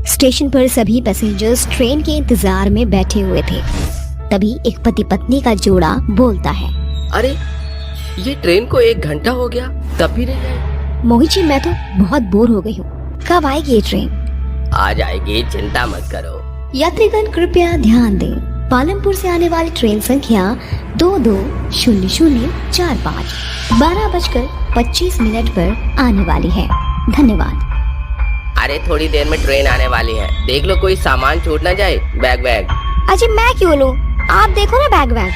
Station पर सभी passengers train के इंतजार में बैठे हुए थे। तभी एक पति पत्नी का जोड़ा बोलता है, अरे ये ट्रेन को 1 घंटा हो गया, तब भी नहीं आई। मोहित जी, मैं तो बहुत बोर हो गई हूँ, कब आएगी ये ट्रेन? आ जाएगी, चिंता मत करो। यात्रीगण कृपया ध्यान दें, पालमपुर से आने वाली ट्रेन संख्या 220045 12:25 पर आने वाली है। धन्यवाद। अरे थोड़ी देर में ट्रेन आने वाली है, देख लो कोई सामान छूट ना जाए। बैग। अजी मैं क्यों लूं? आप देखो ना बैग।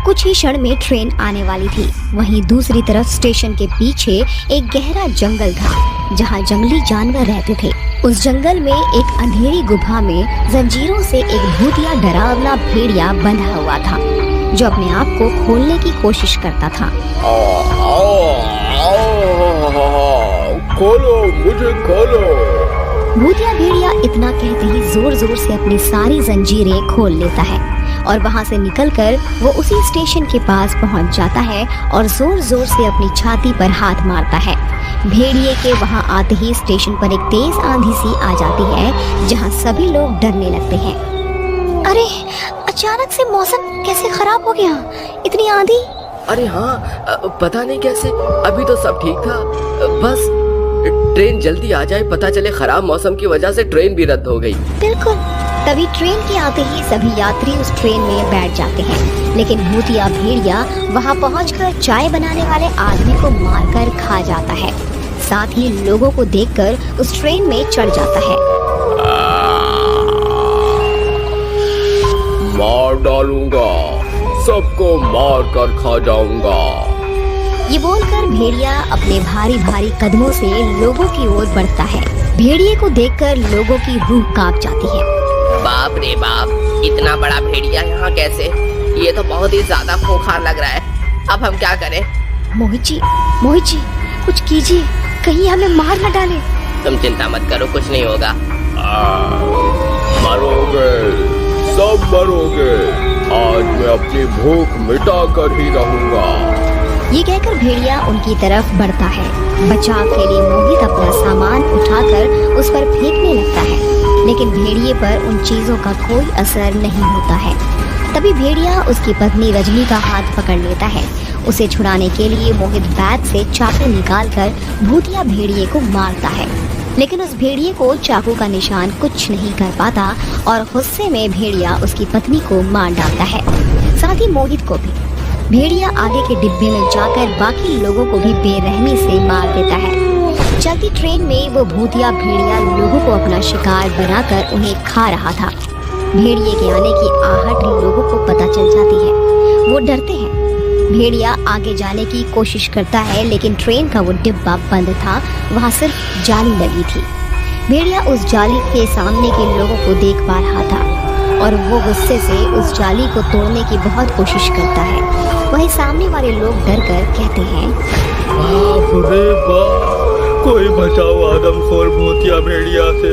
कुछ ही क्षण में ट्रेन आने वाली थी। वहीं दूसरी तरफ स्टेशन के पीछे एक गहरा जंगल था, जहां जंगली जानवर रहते थे। उस जंगल में एक अंधेरी गुफा में जंजीरों से एक भूतिया डरावना भेड़िया बंधा हुआ था, जो अपने आप को खोलने की कोशिश करता था। खोलो, मुझे खोलो। भूतिया भेड़िया इतना कहते ही जोर जोर से अपनी सारी जंजीरें खोल लेता है और वहां से निकलकर वो उसी स्टेशन के पास पहुंच जाता है और जोर जोर से अपनी छाती पर हाथ मारता है। भेड़िए के वहां आते ही स्टेशन पर एक तेज आंधी सी आ जाती है, जहां सभी लोग डरने लगते हैं। अरे अचानक से मौसम कैसे खराब हो गया? इतनी आंधी? अरे हाँ, पता नहीं कैसे, अभी तो सब ठीक था। बस ट्रेन जल्दी आ जाए, पता चले खराब मौसम की वजह से ट्रेन भी रद्द हो गई। बिल्कुल। तभी ट्रेन के आते ही सभी यात्री उस ट्रेन में बैठ जाते हैं, लेकिन भूतिया भेड़िया वहां पहुंचकर चाय बनाने वाले आदमी को मारकर खा जाता है। साथ ही लोगों को देखकर उस ट्रेन में चढ़ जाता है। मार डालूंगा, सबको मार कर खा जाऊंगा। ये बोलकर भेड़िया अपने भारी भारी कदमों से लोगों की ओर बढ़ता है। भेड़िए को देखकर लोगों की रूह कांप जाती है। बाप रे बाप, इतना बड़ा भेड़िया यहाँ कैसे? ये तो बहुत ही ज्यादा खोखला लग रहा है। अब हम क्या करें? मोहित जी, कुछ कीजिए, कहीं हमें मार न डाले। तुम चिंता मत करो, कुछ नहीं होगा। मरोगे, सब मरोगे। आज मैं अपनी भूख मिटा कर ही रहूंगा। ये कहकर भेड़िया उनकी तरफ बढ़ता है। बचाव के लिए मोहित अपना सामान उठाकर उस पर फेंकने लगता है, लेकिन भेड़िए पर उन चीजों का कोई असर नहीं होता है। तभी भेड़िया उसकी पत्नी रजनी का हाथ पकड़ लेता है। उसे छुड़ाने के लिए मोहित बैग से चाकू निकालकर भूतिया भेड़िए को मारता है, लेकिन उस भेड़िए को चाकू का निशान कुछ नहीं कर पाता और गुस्से में भेड़िया उसकी पत्नी को मार डालता है, साथ ही मोहित को भी। भेड़िया आगे के डिब्बे में जाकर बाकी लोगों को भी बेरहमी से मार देता है। चलती ट्रेन में वो भूतिया भेड़िया लोगों को अपना शिकार बनाकर उन्हें खा रहा था। भेड़िए के आने की आहट लोगों को पता चल जाती है। वो डरते हैं। भेड़िया आगे जाने की कोशिश करता है, लेकिन ट्रेन का वो डिब्बा बंद था, वहाँ सिर्फ जाली लगी थी। भेड़िया उस जाली के सामने के लोगों को देख पा रहा था और वो गुस्से से उस जाली को तोड़ने की बहुत कोशिश करता है। वहीं सामने वाले लोग डरकर कहते हैं, बाप रे बाप, कोई बचाओ आदमखोर भूतिया भेड़िया से,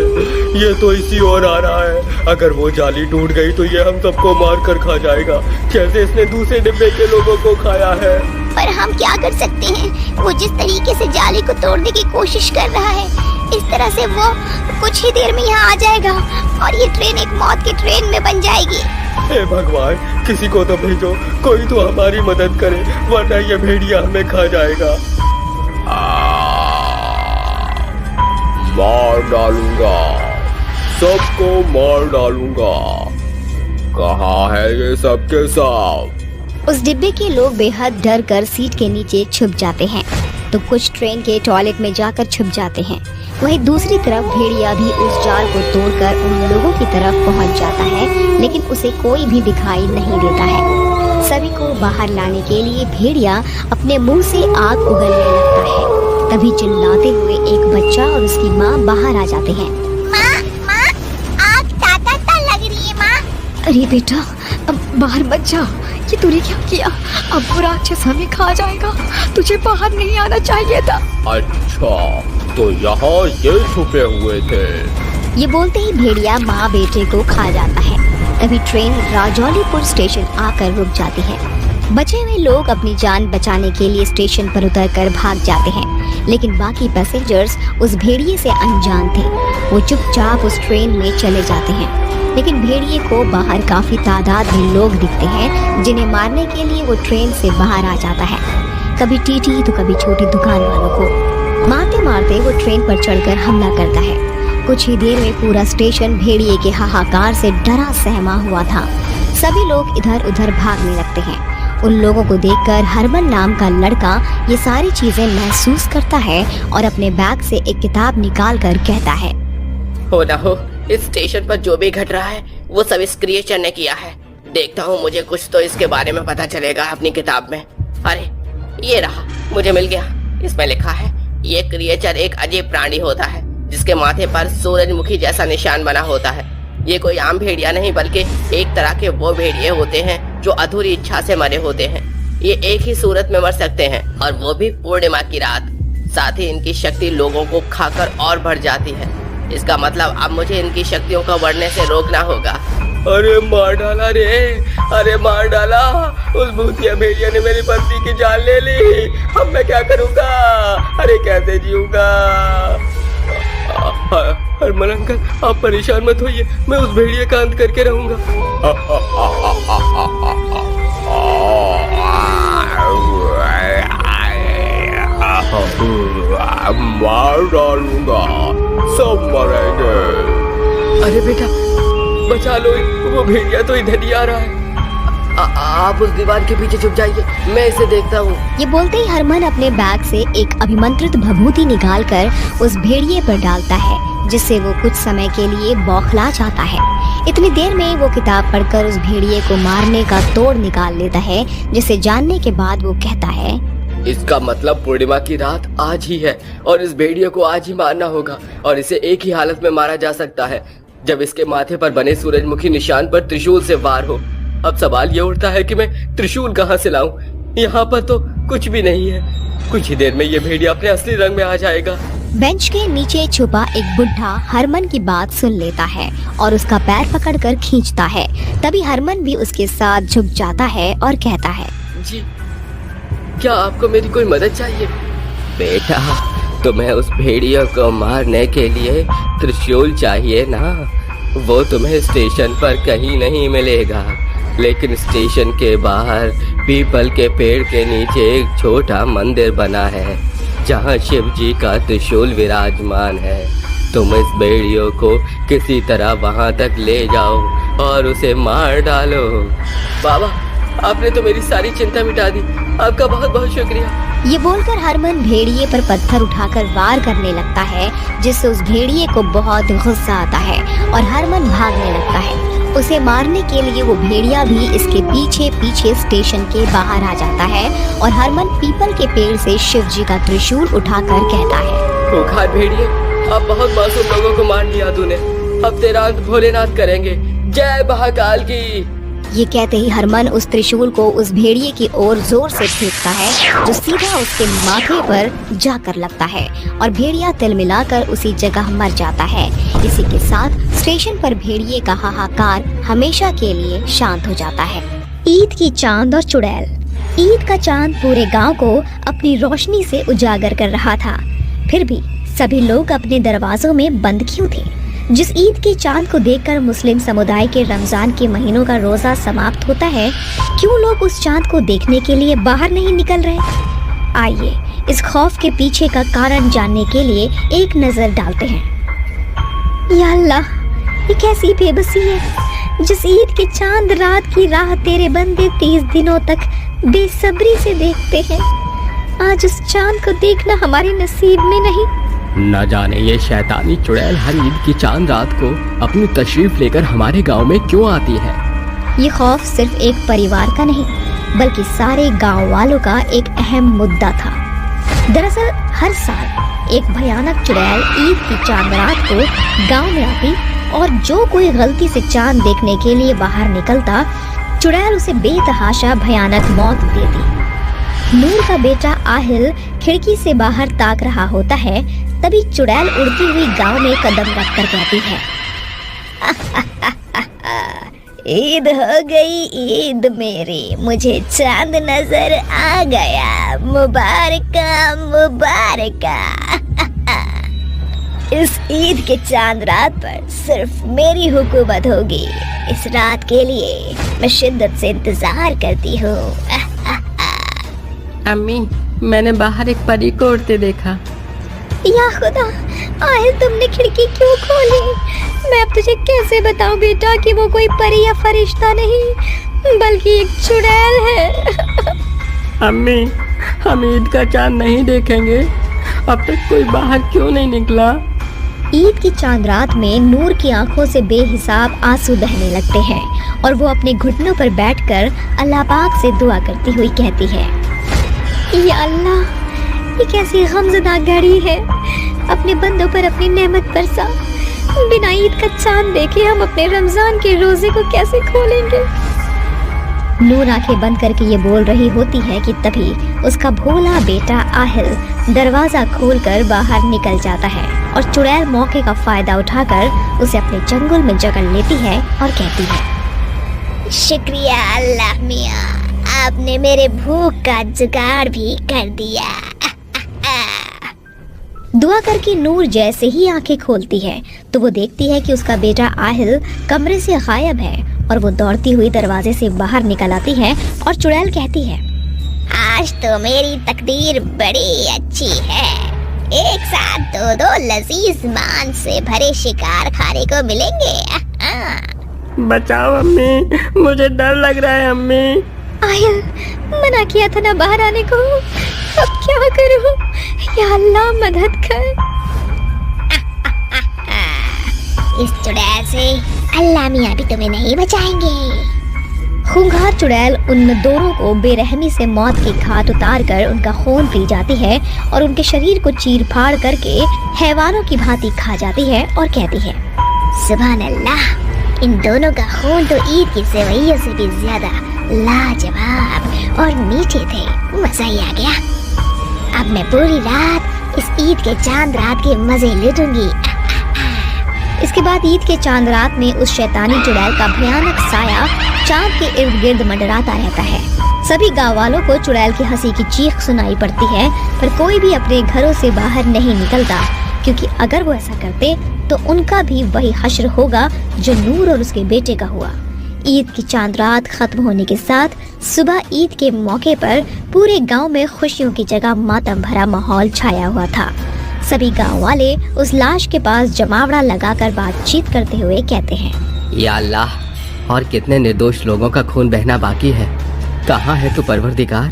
ये तो इसी ओर आ रहा है। अगर वो जाली टूट गई तो ये हम सबको मार कर खा जाएगा, जैसे इसने दूसरे डिब्बे के लोगों को खाया है। पर हम क्या कर सकते हैं? वो जिस तरीके से जाली को तोड़ने की कोशिश कर रहा है, इस तरह से वो कुछ ही देर में यहाँ आ जाएगा और ये ट्रेन एक मौत की ट्रेन में बन जाएगी। हे भगवान, किसी को तो भेजो, कोई तो हमारी मदद करे, वरना ये भेड़िया हमें खा जाएगा। मार डालूंगा, सबको मार डालूंगा। कहाँ है ये सब के सब? उस डिब्बे के लोग बेहद डर कर सीट के नीचे छुप जाते हैं, तो कुछ ट्रेन के टॉयलेट में जाकर छुप जाते हैं। वहीं दूसरी तरफ भेड़िया भी उस जाल को तोड़कर उन लोगों की तरफ पहुंच जाता है, लेकिन उसे कोई भी दिखाई नहीं देता है। सभी को बाहर लाने के लिए भेड़िया अपने मुंह से आग उगलने लगता है। तभी चिल्लाते हुए एक बच्चा और उसकी माँ बाहर आ जाते हैं। माँ, आग ताता लग रही है माँ। अरे बेटा, अब बाहर मत जा, ये तूने क्या किया? अब वो राक्षस हमें खा जाएगा, तुझे बाहर नहीं आना चाहिए था। अच्छा, तो यहाँ ये छुपे हुए थे। ये बोलते ही भेड़िया माँ बेटे को खा जाता है। तभी ट्रेन राजौलीपुर स्टेशन आकर रुक जाती है। बचे हुए लोग अपनी जान बचाने के लिए स्टेशन पर उतरकर भाग जाते हैं। लेकिन बाकी पैसेंजर्स उस भेड़िए से अनजान थे। वो चुपचाप उस ट्रेन में चले जाते हैं, लेकिन भेड़िए को बाहर काफी तादाद में लोग दिखते हैं जिन्हें मारने के लिए वो ट्रेन से बाहर आ जाता है। कभी टीटी तो कभी छोटी दुकान वालों को मारते मारते वो ट्रेन पर चढ़कर हमला करता है। कुछ ही देर में पूरा स्टेशन भेड़िए के हाहाकार से डरा सहमा हुआ था। सभी लोग इधर उधर भागने लगते हैं। उन लोगों को देखकर हरमन नाम का लड़का ये सारी चीजें महसूस करता है और अपने बैग से एक किताब निकाल कर कहता है, हो ना हो, इस स्टेशन पर जो भी घट रहा है वो सब इस क्रिएचर ने किया है। देखता हूँ मुझे कुछ तो इसके बारे में पता चलेगा अपनी किताब में। अरे ये रहा, मुझे मिल गया। इसमें लिखा है ये क्रिएचर एक अजीब प्राणी होता है जिसके माथे पर सूरजमुखी जैसा निशान बना होता है। ये कोई आम भेड़िया नहीं बल्कि एक तरह के वो भेड़िए होते हैं जो अधूरी इच्छा से मरे होते हैं। ये एक ही सूरत में मर सकते हैं और वो भी पूर्णिमा की रात। साथ ही इनकी शक्ति लोगों को खाकर और बढ़ जाती है। इसका मतलब अब मुझे इनकी शक्तियों को बढ़ने से रोकना होगा। अरे मार डाला रे, अरे मार डाला। उस भूतिया भेड़िया ने मेरी पत्नी की जान ले ली। अब मैं क्या करूँगा? अरे कैसे जीऊँगा? हरमन अंकल, आप परेशान मत होइए, मैं उस भेड़िए का अंत करके रहूंगा। मार डालूंगा, सब मरेंगे। अरे बेटा बचा लो, वो भेड़िया तो इधर ही आ रहा है। आप उस दीवार के पीछे छुप जाइए, मैं इसे देखता हूँ। ये बोलते ही हरमन अपने बैग से एक अभिमंत्रित भभूति निकालकर उस भेड़िए पर डालता है, जिससे वो कुछ समय के लिए बौखला जाता है। इतनी देर में वो किताब पढ़कर उस भेड़िए को मारने का तोड़ निकाल लेता है, जिसे जानने के बाद वो कहता है, इसका मतलब पूर्णिमा की रात आज ही है और इस भेड़िए को आज ही मारना होगा और इसे एक ही हालत में मारा जा सकता है, जब इसके माथे पर बने सूरजमुखी निशान पर त्रिशूल से वार हो। अब सवाल ये उठता है कि मैं त्रिशूल कहाँ से लाऊं? यहाँ पर तो कुछ भी नहीं है। कुछ ही देर में ये भेड़िया अपने असली रंग में आ जाएगा। बेंच के नीचे छुपा एक बुढ़ा हरमन की बात सुन लेता है और उसका पैर पकड़कर खींचता है। तभी हरमन भी उसके साथ झुक जाता है और कहता है, जी, क्या आपको मेरी कोई मदद चाहिए? बेटा, तुम्हें उस भेड़िया को मारने के लिए त्रिशूल चाहिए ना? वो तुम्हें स्टेशन पर कहीं नहीं मिलेगा, लेकिन स्टेशन के बाहर पीपल के पेड़ के नीचे एक छोटा मंदिर बना है जहाँ शिव जी का त्रिशूल विराजमान है। तुम इस भेड़ियों को किसी तरह वहाँ तक ले जाओ और उसे मार डालो। बाबा, आपने तो मेरी सारी चिंता मिटा दी, आपका बहुत बहुत शुक्रिया। ये बोलकर हरमन भेड़िए पर पत्थर उठाकर वार करने लगता है, जिससे उस भेड़िए को बहुत गुस्सा आता है और हरमन भागने लगता है। उसे मारने के लिए वो भेड़िया भी इसके पीछे पीछे स्टेशन के बाहर आ जाता है और हरमन पीपल के पेड़ से शिव जी का त्रिशूल उठाकर कहता है, खूंखार भेड़िए, अब बहुत मासूम लोगों को मार दिया तूने। अब तेरा अंत भोलेनाथ करेंगे। जय महाकाल की। ये कहते ही हरमन उस त्रिशूल को उस भेड़िए की ओर जोर से फेंकता है, जो सीधा उसके माथे पर जाकर लगता है और भेड़िया तिलमिलाकर उसी जगह मर जाता है। इसी के साथ स्टेशन पर भेड़िए का हाहाकार हमेशा के लिए शांत हो जाता है। ईद की चांद और चुड़ैल। ईद का चांद पूरे गांव को अपनी रोशनी से उजागर कर रहा था। फिर भी सभी लोग अपने दरवाजों में बंद क्यों थे? जिस ईद के चांद को देखकर मुस्लिम समुदाय के रमजान के महीनों का रोजा समाप्त होता है, क्यों लोग उस चांद को देखने के लिए बाहर नहीं निकल रहे? आइए इस खौफ के पीछे का कारण जानने के लिए एक नजर डालते हैं। या अल्लाह, ये कैसी बेबसी है। जिस ईद के चांद रात की राह तेरे बंदे 30 दिनों तक बेसब्री से देखते हैं, आज उस चांद को देखना हमारे नसीब में नहीं। न जाने ये शैतानी चुड़ैल हर ईद की चांद रात को अपनी तशरीफ लेकर हमारे गांव में क्यों आती है? ये खौफ सिर्फ एक परिवार का नहीं, बल्कि सारे गांव वालों का एक अहम मुद्दा था। दरअसल हर साल एक भयानक चुड़ैल ईद की चांद रात को गांव में आती और जो कोई गलती से चांद देखने के लिए बाहर निकलता, चुड़ैल उसे बेतहाशा भयानक मौत देती। नूर का बेटा आहिल खिड़की से बाहर ताक रहा होता है, तभी चुड़ैल उड़ती हुई गांव में कदम रखकर कहती है, ईद हो गई ईद मेरी, मुझे चांद नजर आ गया, मुबारका मुबारका। इस ईद के चांद रात पर सिर्फ मेरी हुकूमत होगी। इस रात के लिए मैं शिद्दत से इंतजार करती हूँ। अम्मी, मैंने बाहर एक परी को उड़ते देखा। या खुदा, आहिल तुमने खिड़की क्यों खोली? मैं अब तुझे कैसे बताऊं बेटा कि वो कोई परी या फरिश्ता नहीं बल्कि एक चुड़ैल है। अम्मी, हम ईद का चांद नहीं देखेंगे। अब तक कोई बाहर क्यों नहीं निकला? ईद की चांद रात में नूर की आंखों से बेहिसाब आंसू बहने लगते हैं और वो अपने घुटनों पर बैठकर अल्लाह पाक से दुआ करती हुई कहती है, या अल्लाह, ये कैसी गमज़दा घड़ी है। अपने बंदों पर अपनी नेमत बरसा। बिना ईद का चांद देखे हम अपने रमजान के रोजे को कैसे खोलेंगे? नूर आंखें बंद करके ये बोल रही होती है कि तभी उसका भोला बेटा आहिल दरवाजा खोलकर बाहर निकल जाता है और चुड़ैल मौके का फायदा उठाकर उसे अपने चंगुल में जकड़ लेती है और कहती है, शुक्रिया अल्लाह मियाँ, आपने मेरे भूख का जुगाड़ भी कर दिया। दुआ करके नूर जैसे ही आंखें खोलती है तो वो देखती है कि उसका बेटा आहिल कमरे से गायब है और वो दौड़ती हुई दरवाजे से बाहर निकल आती है और चुड़ैल कहती है, आज तो मेरी तकदीर बड़ी अच्छी है। एक साथ दो लजीज मान से भरे शिकार खाने को मिलेंगे। बचाओ अम्मी, मुझे डर लग रहा है अम्मी। आहिल, मना किया था ना बाहर आने को, अब क्या करूं? या अल्लाह मदद कर। इस चुड़ैल से अल्लाह मियाँ भी तुम्हें नहीं बचाएंगे। खूंखार चुड़ैल उन दोनों को बेरहमी से मौत की घाट उतार कर उनका खून पी जाती है और उनके शरीर को चीर फाड़ करके हैवानों की भांति खा जाती है और कहती है, सुभान अल्लाह, इन दोनों का खून तो ईद की सेवइयों से भी ज्यादा लाजवाब और मीठे थे। मजा ही आ गया। अब मैं पूरी रात इस ईद के चांद रात के मजे लूटूंगी। इसके बाद ईद के चांद रात में उस शैतानी चुड़ैल का भयानक साया चांद के इर्द गिर्द मंडराता रहता है। सभी गांव वालों को चुड़ैल की हंसी की चीख सुनाई पड़ती है, पर कोई भी अपने घरों से बाहर नहीं निकलता, क्योंकि अगर वो ऐसा करते तो उनका भी वही हश्र होगा जो नूर और उसके बेटे का हुआ। ईद की चांद रात खत्म होने के साथ सुबह ईद के मौके पर पूरे गांव में खुशियों की जगह मातम भरा माहौल छाया हुआ था। सभी गांव वाले उस लाश के पास जमावड़ा लगाकर बातचीत करते हुए कहते हैं, या अल्लाह, और कितने निर्दोष लोगों का खून बहना बाकी है। कहाँ है तू परवरदिगार?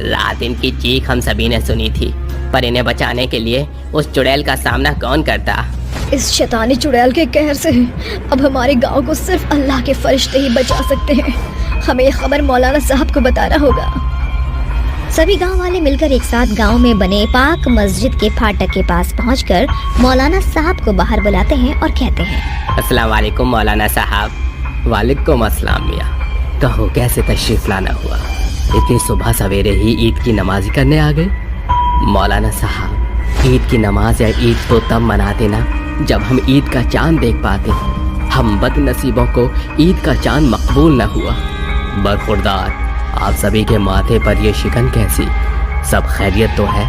रात इनकी चीख हम सभी ने सुनी थी, पर इन्हें बचाने के लिए उस चुड़ैल का सामना कौन करता? इस शैतानी चुड़ैल के कहर से अब हमारे गांव को सिर्फ अल्लाह के फरिश्ते ही बचा सकते हैं। हमें ये खबर मौलाना साहब को बताना होगा। सभी गांव वाले मिलकर एक साथ गांव में बने पाक मस्जिद के फाटक के पास पहुंचकर मौलाना साहब को बाहर बुलाते हैं और कहते हैं, अस्सलाम वालेकुम मौलाना साहब। वालेकुम अस्सलाम मियाँ। कहो, कैसे तशरीफ लाना हुआ? इतनी सुबह सवेरे ही ईद की नमाज करने आ गए? मौलाना साहब, ईद की नमाज या ईद तो तब मनाते ना जब हम ईद का चांद देख पाते। हम बदनसीबों को ईद का चांद मकबूल न हुआ। बरखुरदार, आप सभी के माथे पर ये शिकन कैसी? सब खैरियत तो है?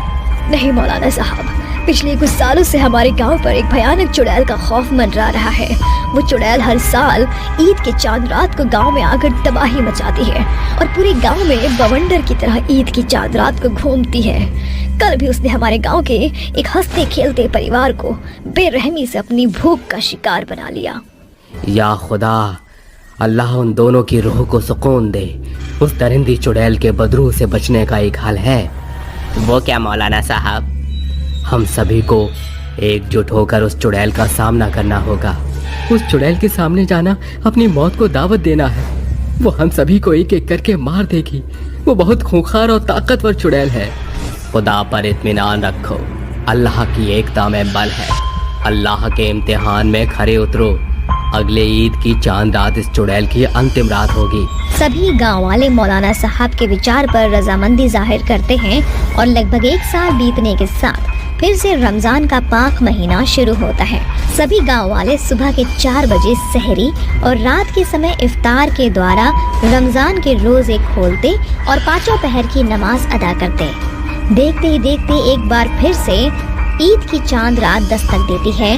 नहीं मौलाना साहब, पिछले कुछ सालों से हमारे गांव पर एक भयानक चुड़ैल का खौफ मंडरा रहा है। वो चुड़ैल हर साल ईद के चांद रात को गांव में आकर तबाही मचाती है और पूरे गांव में बवंडर की तरह ईद की चांद रात को घूमती है। कल भी उसने हमारे गांव के एक हंसते खेलते परिवार को बेरहमी से अपनी भूख का शिकार बना लिया। या खुदा, अल्लाह उन दोनों की रूह को सुकून दे। उस दरिंदी चुड़ैल के बदरू से बचने का एक हल है। वो क्या मौलाना साहब? हम सभी को एकजुट होकर उस चुड़ैल का सामना करना होगा। उस चुड़ैल के सामने जाना अपनी मौत को दावत देना है। वो हम सभी को एक एक करके मार देगी। वो बहुत खूंखार और ताकतवर चुड़ैल है। खुदा पर इत्मीनान रखो, अल्लाह की एकता में बल है। अल्लाह के इम्तिहान में खरे उतरो। अगले ईद की चांद रात इस चुड़ैल की अंतिम रात होगी। सभी गांव वाले मौलाना साहब के विचार पर रजामंदी जाहिर करते हैं और लगभग 1 साल बीतने के साथ फिर से रमजान का पाक महीना शुरू होता है। सभी गांव वाले सुबह के 4 बजे सहरी और रात के समय इफ्तार के द्वारा रमजान के रोजे खोलते और 5 पहर की नमाज अदा करते। देखते ही देखते एक बार फिर से ईद की चांद रात दस्तक देती है,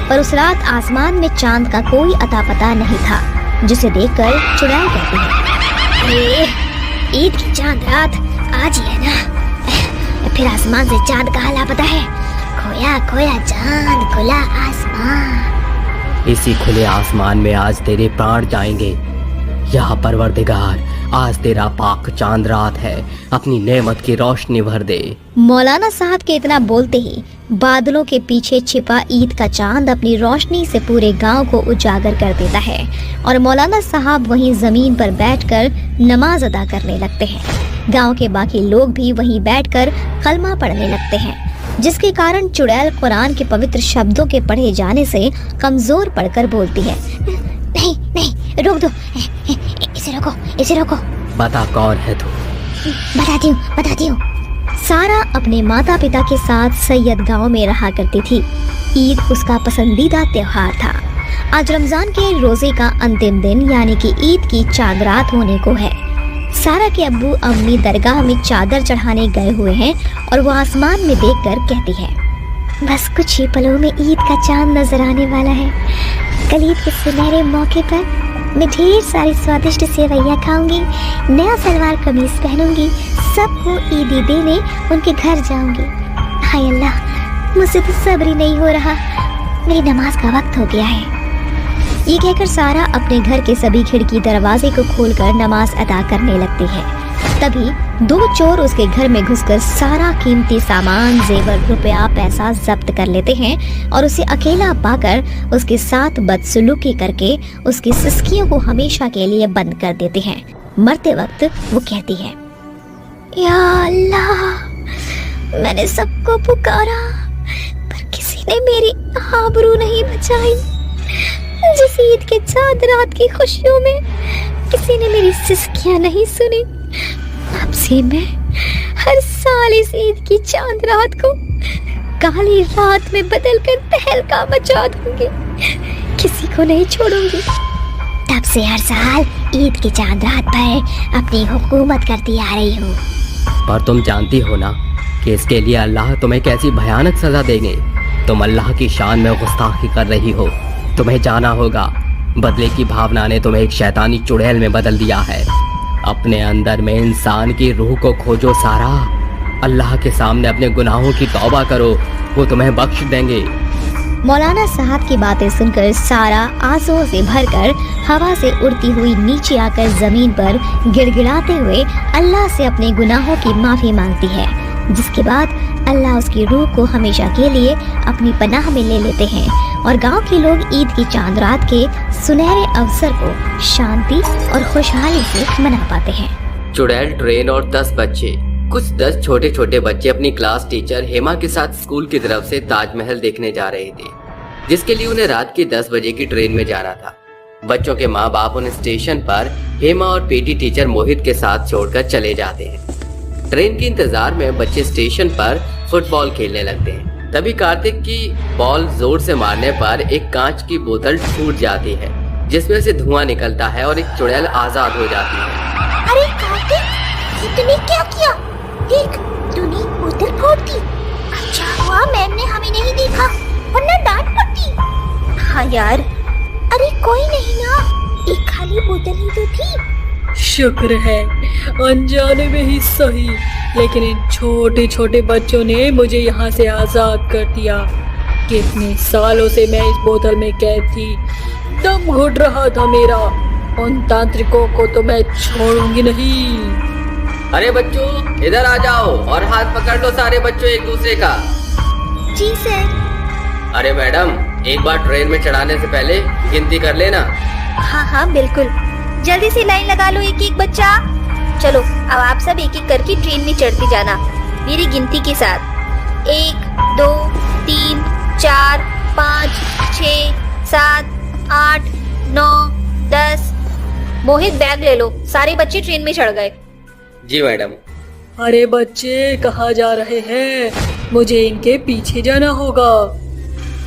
पर उस रात आसमान में चांद का कोई अता पता नहीं था, जिसे देखकर चुड़ैल कहती है, ईद की चांद रात आज ही है ना? फिर आसमान से चांद कहाँ लापता है? खोया खोया चांद, खुला आसमान। इसी खुले आसमान में आज तेरे प्राण जाएंगे। या परवरदिगार, आज तेरा पाक चांद रात है, अपनी नेमत की रोशनी भर दे। मौलाना साहब के इतना बोलते ही बादलों के पीछे छिपा ईद का चांद अपनी रोशनी से पूरे गांव को उजागर कर देता है और मौलाना साहब वहीं जमीन पर बैठकर नमाज अदा करने लगते हैं। गांव के बाकी लोग भी वहीं बैठकर कलमा पढ़ने लगते हैं, जिसके कारण चुड़ैल कुरान के पवित्र शब्दों के पढ़े जाने से कमजोर पड़कर बोलती है, नहीं नहीं, रोक दो, इसे रोको। बता कौन है तू? बताती हूँ। सारा अपने माता पिता के साथ सैयद गांव में रहा करती थी। ईद उसका पसंदीदा त्योहार था। आज रमजान के रोजे का अंतिम दिन यानी कि ईद की चांद रात होने को है। सारा के अब्बू अम्मी दरगाह में चादर चढ़ाने गए हुए हैं और वो आसमान में देखकर कहती है, बस कुछ ही पलों में ईद का चांद नजर आने वाला है। कल ईद के सुनहरे मौके पर मैं ढेर सारी स्वादिष्ट सेवैयाँ खाऊंगी, नया सलवार कमीज पहनूंगी, सबको ईदी देने उनके घर जाऊंगी। हाय अल्लाह, मुझसे तो सब्र ही नहीं हो रहा, मेरी नमाज का वक्त हो गया है। ये कहकर सारा अपने घर के सभी खिड़की दरवाजे को खोलकर नमाज अदा करने लगती है। तभी 2 चोर उसके घर में घुसकर सारा कीमती सामान, जेवर, रुपया, पैसा जब्त कर लेते हैं और उसे अकेला पाकर उसके साथ बदसलूकी करके उसकी सिसकियों को हमेशा के लिए बंद कर देते हैं। मरते वक्त वो कहती है, या अल्लाह, मैंने सबको पुकारा पर किसी ने मेरी आबरू नहीं बचाई। जिस ईद के चांद रात की खुशियों में किसी ने मेरी सिसकियां नहीं सुनी। अब से मैं हर साल इस ईद की चांद रात को काली रात में बदलकर तहलका मचा दूंगी, किसी को नहीं छोड़ूंगी। तब से हर साल ईद की चांद रात पर अपनी हुकूमत करती आ रही हूँ। पर तुम जानती हो ना कि इसके लिए अल्लाह तुम्हें कैसी भयानक सजा देंगे। तुम अल्लाह की शान में गुस्ताखी कर रही हो। तुम्हें जाना होगा, बदले की भावना ने तुम्हें एक शैतानी चुड़ैल में बदल दिया है। अपने अंदर में इंसान की रूह को खोजो सारा। अल्लाह के सामने अपने गुनाहों की तौबा करो, वो तुम्हें बख्श देंगे। मौलाना साहब की बातें सुनकर सारा आंसुओं से भरकर हवा से उड़ती हुई नीचे आकर जमीन पर गिड़गिड़ाते हुए अल्लाह से अपने गुनाहों की माफी मांगती है, जिसके बाद अल्लाह उसकी रूह को हमेशा के लिए अपनी पनाह में ले लेते हैं और गांव के लोग ईद की चांद रात के सुनहरे अवसर को शांति और खुशहाली से मना पाते हैं। चुड़ैल ट्रेन और 10 बच्चे, कुछ 10 छोटे छोटे बच्चे अपनी क्लास टीचर हेमा के साथ स्कूल की तरफ से ताजमहल देखने जा रहे थे, जिसके लिए उन्हें रात के 10 बजे की ट्रेन में जाना था। बच्चों के माँ बाप उन्हें स्टेशन पर हेमा और पीटी टीचर मोहित के साथ छोड़कर चले जाते हैं। ट्रेन के इंतजार में बच्चे स्टेशन पर फुटबॉल खेलने लगते हैं। तभी कार्तिक की बॉल जोर से मारने पर एक कांच की बोतल टूट जाती है, जिसमें से धुआं निकलता है और एक चुड़ैल आजाद हो जाती है। अरे कार्तिक, तूने क्या किया? देख, तूने बोतल फोड़ दी। अच्छा हुआ मैम ने हमें नहीं देखा, वरना डांट पड़ती। हाँ यार, अरे कोई नहीं ना, एक खाली बोतल ही तो थी। शुक्र है अनजाने में ही सही, लेकिन इन छोटे छोटे बच्चों ने मुझे यहाँ से आजाद कर दिया। कितने सालों से मैं इस बोतल में कैद थी, दम घुट रहा था मेरा। उन तांत्रिकों को तो मैं छोड़ूंगी नहीं। अरे बच्चों, इधर आ जाओ और हाथ पकड़ लो सारे बच्चों एक दूसरे का। जी सर। अरे मैडम, एक बार ट्रेन में चढ़ाने से पहले गिनती कर लेना। हाँ बिल्कुल, जल्दी से लाइन लगा लो एक एक बच्चा। चलो अब आप सब एक एक करके ट्रेन में चढ़ते जाना मेरी गिनती के साथ। 1 2 3 4 5 6 7 8 मोहित बैग ले लो, सारे बच्चे ट्रेन में चढ़ गए। जी मैडम। अरे बच्चे कहाँ जा रहे हैं? मुझे इनके पीछे जाना होगा।